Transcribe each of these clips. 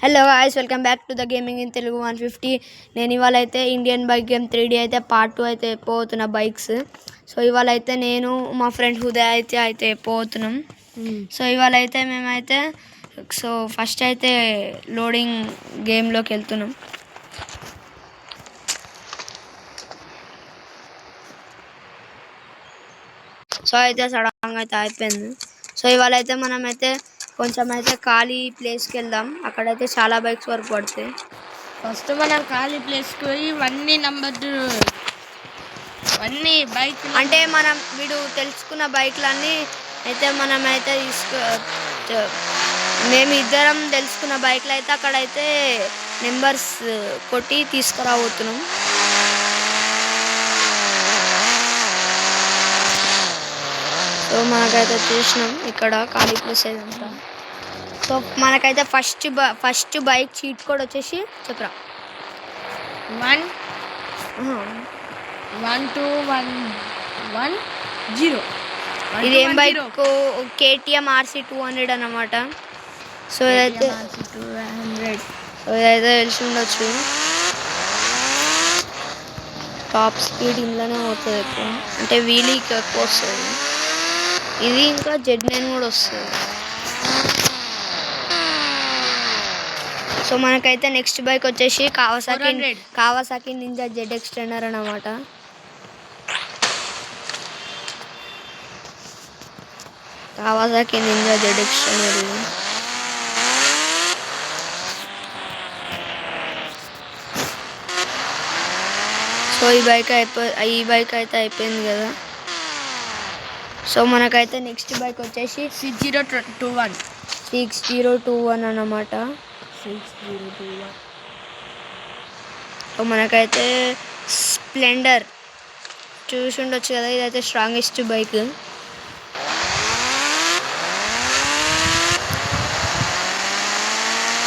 Hello guys, welcome back to the gaming in Telugu 150. నేను ఇవాళ అయితే ఇండియన్ బైక్ గేమ్ 3D అయితే పార్ట్ 2 అయితే పోతున్నా బైక్స్. సో ఇవాళ అయితే నేను మా ఫ్రెండ్ హృదయ అయితే పోతున్నాం. సో ఇవాళ అయితే మేమైతే ఫస్ట్ అయితే లోడింగ్ గేమ్లోకి వెళ్తున్నాం. సో అయితే సడన్గా అయితే అయిపోయింది. సో ఇవాళ అయితే మనమైతే కొంచెం అయితే ఖాళీ ప్లేస్కి వెళ్దాం. అక్కడైతే చాలా బైక్స్ వరకు పడతాయి. ఫస్ట్ మనం ఖాళీ ప్లేస్కి పోయి అన్ని బైక్ అంటే మనం వీడు తెలుసుకున్న బైక్లన్నీ అయితే మనమైతే మేము ఇద్దరం తెలుసుకున్న బైక్లు అయితే అక్కడైతే నెంబర్స్ కొట్టి తీసుకురాబోతున్నాం. సో మనకైతే చూసినాం ఇక్కడ ఖాళీ ప్లేస్ ఏదంతా. సో మనకైతే ఫస్ట్ బైక్ చీట్ కోడ్ వచ్చేసి చెప్పరా 11210. ఇది ఏం బైక్? KTM RC 200 అన్నమాట. సో ఇదైతే తెలిసి ఉండొచ్చు. టాప్ స్పీడ్ ఇందులోనే పోతుంది ఎక్కువ, అంటే వీలీకి ఎక్కువ వస్తుంది. ఇది ఇంకా Z9 కూడా వస్తుంది. సో మనకైతే నెక్స్ట్ బైక్ వచ్చేసి కావాసాకి నింజా ZX ఎక్స్టెండర్ అన్నమాట. Kawasaki ninja ZX extender. So ఈ బైక్ అయితే అయిపోయింది కదా. సో మనకైతే నెక్స్ట్ బైక్ వచ్చేసి 6021 అన్నమాట. 6021. సో మనకైతే స్ప్లెండర్ చూసి ఉండొచ్చు కదా. ఇదైతే స్ట్రాంగెస్ట్ బైక్.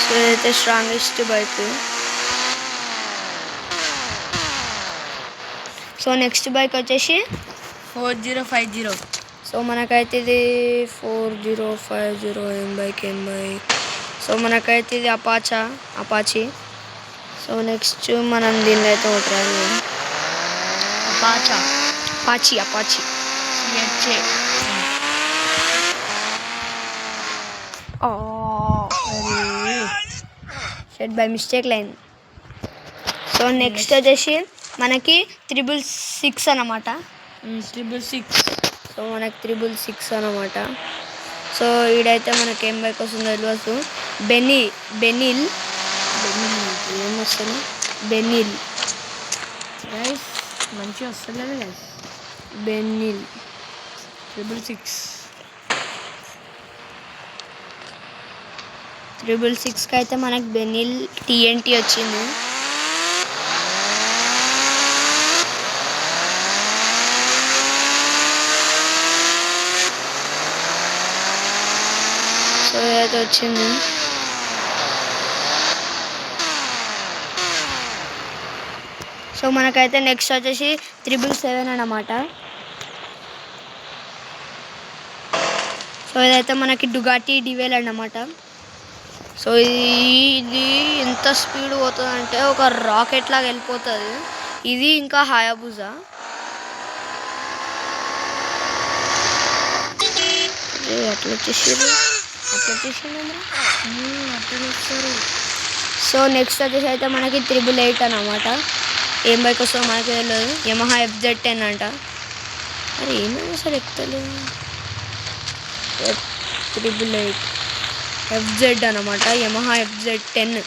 సో ఇదైతే strongest bike. So next bike వచ్చేసి 4050. సో మనకైతే ఇది 4050 ఏం బైక్. సో మనకైతే ఇది అపాచీ. సో నెక్స్ట్ మనం దీన్ని అయితే ఒకటి Apache shed by mistake line. So next వచ్చేసి మనకి 666 అన్నమాట. 666. సో మనకి 666 అన్నమాట. సో ఈడైతే మనకి ఏం బైక్ వస్తుందో తెలియదు. బెనిల్ ఏమొస్తుంది? బెనిల్ గైస్ మంచిగా వస్తలేదు గైస్. బెనిల్ 666కి అయితే మనకి బెనిల్ TNT వచ్చింది. సో ఏదైతే వచ్చింది. సో మనకైతే నెక్స్ట్ వచ్చేసి 777 అన్నమాట. సో ఇదైతే మనకి డుగాటి డివెల్ అన్నమాట. సో ఇది ఎంత స్పీడ్ పోతుంది అంటే ఒక రాకెట్ లాగా వెళ్ళిపోతుంది. ఇది ఇంకా హయాబుజా. అట్లా వచ్చేసారు. సో నెక్స్ట్ వచ్చేసి అయితే మనకి 888 అన్నమాట. ఏం బైక్ వస్తుందో మనకి తెలియదు. యమహా FZ10 అంట. అరే ఏమైనా సరే ఎక్కలేదు. 888 FZ అన్నమాట. Yamaha FZ10.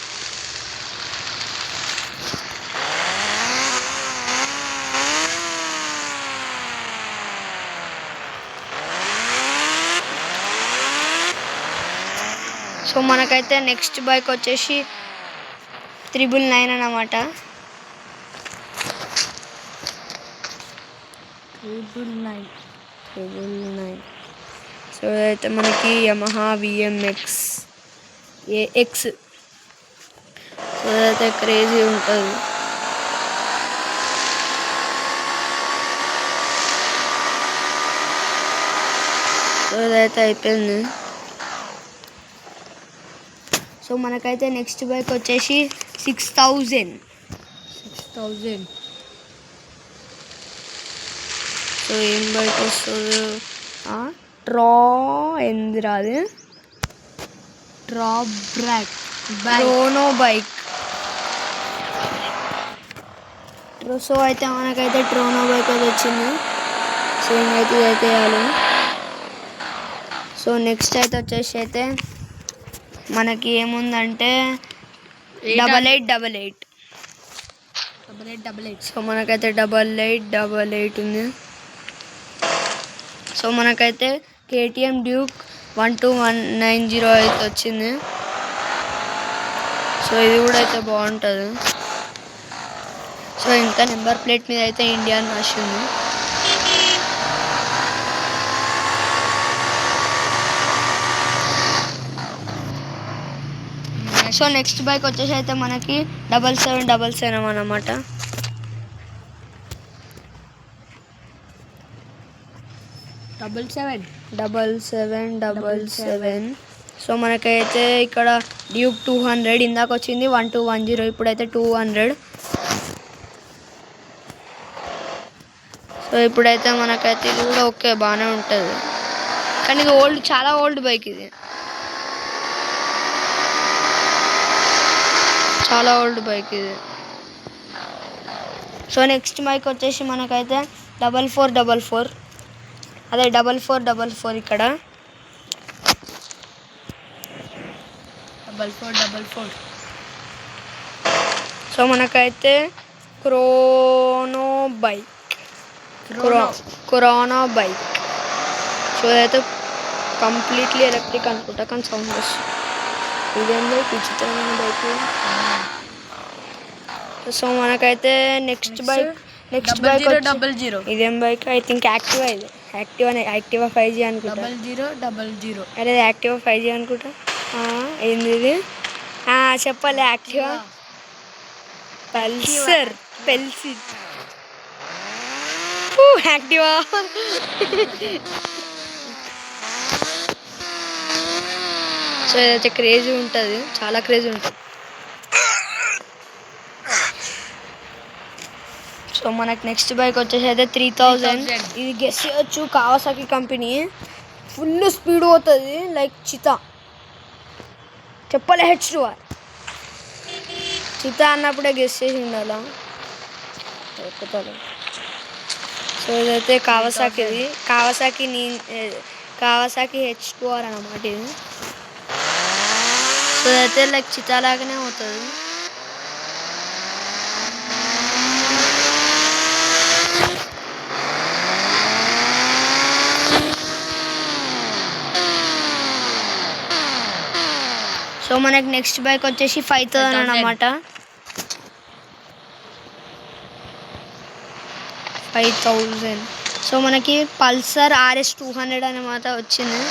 సో మనకైతే నెక్స్ట్ బైక్ వచ్చేసి 999 అన్నమాట. 999. సో అయితే మనకి యమహా VMX AX. సో అదైతే క్రేజీ ఉంటుంది. సో ఇదైతే అయిపోయింది. సో మనకైతే నెక్స్ట్ బైక్ వచ్చేసి 6000. 6000. సో ఏం బైక్ వస్తుంది? ట్రా ఏంది రాదు, బ్రాక్ ట్రోనో బైక్. సో అయితే మనకైతే ట్రోనో బైక్ అయితే వచ్చింది. సో ఇంకైతే ఇదైతే వేయాలి. సో నెక్స్ట్ అయితే వచ్చేసి అయితే మనకి ఏముందంటే 8888. సో మనకైతే 8888 ఉంది. సో మనకైతే KTM డ్యూక్ 12190 అయితే వచ్చింది. సో ఇది కూడా అయితే బాగుంటుంది. సో ఇంకా నెంబర్ ప్లేట్ మీద అయితే ఇండియా అని రాసింది. సో నెక్స్ట్ బైక్ వచ్చేసి అయితే మనకి 7777 అన్నమాట. 7777. సో మనకైతే ఇక్కడ డ్యూక్ 200, ఇందాక వచ్చింది 1210, ఇప్పుడైతే 200. సో ఇప్పుడైతే మనకైతే ఇది కూడా ఓకే, బాగానే ఉంటుంది. కానీ ఇది చాలా ఓల్డ్ బైక్, ఇది చాలా ఓల్డ్ బైక్ ఇది. సో నెక్స్ట్ బైక్ వచ్చేసి మనకైతే 4444. అదే 4444 ఇక్కడ 4444. సో మనకైతే క్రోనో బైక్. సో ఇదైతే కంప్లీట్లీ ఎలక్ట్రిక్ అనుకుంటా, కానీ సౌండ్ వస్తుంది. ఇదేం బైక్, విచిత్రమైన బైక్. సో మనకైతే నెక్స్ట్ బైక్ 0000. ఇదేం బైక్? I think Activa. ఇది యాక్టివా 5G అనుకుంటా. 0000. అరే యాక్టివా 5G అనుకుంటా. ఏంది ఇది? చెప్పాలి. Activa Pulsar Activa. సో ఇదైతే క్రేజీ ఉంటుంది, చాలా క్రేజీ ఉంటుంది. సో మనకు నెక్స్ట్ బైక్ వచ్చేసి అయితే 3000. ఇది గెస్ చేయొచ్చు, కావాసాకి కంపెనీ. ఫుల్ స్పీడ్ పోతుంది, లైక్ చితా. చెప్పలే, H2R చితా అన్నప్పుడే గెస్ చేసి ఉండాలా. సో ఇదైతే కావాసాకి H2R అన్నమాట ఇది. సో ఇదైతే లైక్ చితా లాగానే అవుతుంది. సో మనకి నెక్స్ట్ బైక్ వచ్చేసి 5000 అన్నమాట. 5000. సో మనకి పల్సర్ RS 200 అన్నమాట వచ్చింది.